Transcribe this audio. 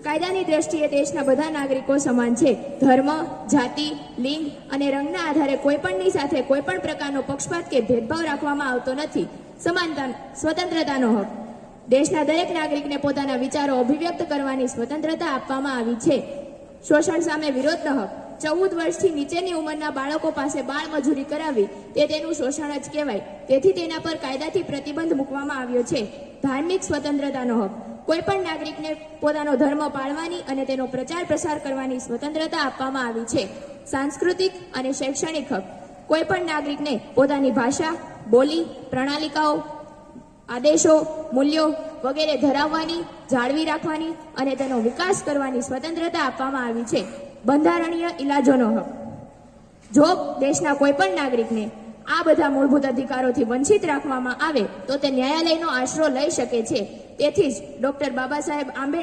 કાયદાની દ્રષ્ટિએ દેશના બધા નાગરિકો સમાન છે. ધર્મ, જાતિ, લિંગ અને રંગના આધારે કોઈપણની સાથે કોઈપણ પ્રકારનો પક્ષપાત કે ભેદભાવ રાખવામાં આવતો નથી. સમાનતા, સ્વતંત્રતાનો હક. દેશના દરેક નાગરિકને પોતાના વિચારો અભિવ્યક્ત કરવાની સ્વતંત્રતા આપવામાં આવી છે. શોષણ સામે વિરોધનો હક. 14 વર્ષથી નીચેની ઉંમરના બાળકો પાસે બાળ મજૂરી કરાવી તે તેનું શોષણ જ કહેવાય. તેથી તેના પર કાયદાથી પ્રતિબંધ મૂકવામાં આવ્યો છે. ધાર્મિક સ્વતંત્રતાનો હક. કોઈ પણ નાગરિકને પોતાનો ધર્મ પાળવાની અને તેનો પ્રચાર પ્રસાર કરવાની સ્વતંત્રતા આપવામાં આવી છે. સાંસ્કૃતિક અને શૈક્ષણિક હક. કોઈ પણ નાગરિકને પોતાની ભાષા, બોલી, પ્રણાલિકાઓ, આદેશો, મૂલ્યો વગેરે ધરાવવાની, જાળવી રાખવાની અને તેનો વિકાસ કરવાની સ્વતંત્રતા આપવામાં આવી છે. બંધારણીય ઇલાજોનો હક. જો દેશના કોઈ પણ નાગરિકને આ બધા મૂળભૂત અધિકારોથી વંચિત રાખવામાં આવે તો તે ન્યાયાલયનો આશરો લઈ શકે છે. તેથી જ ડોક્ટર બાબા સાહેબ આંબેડકર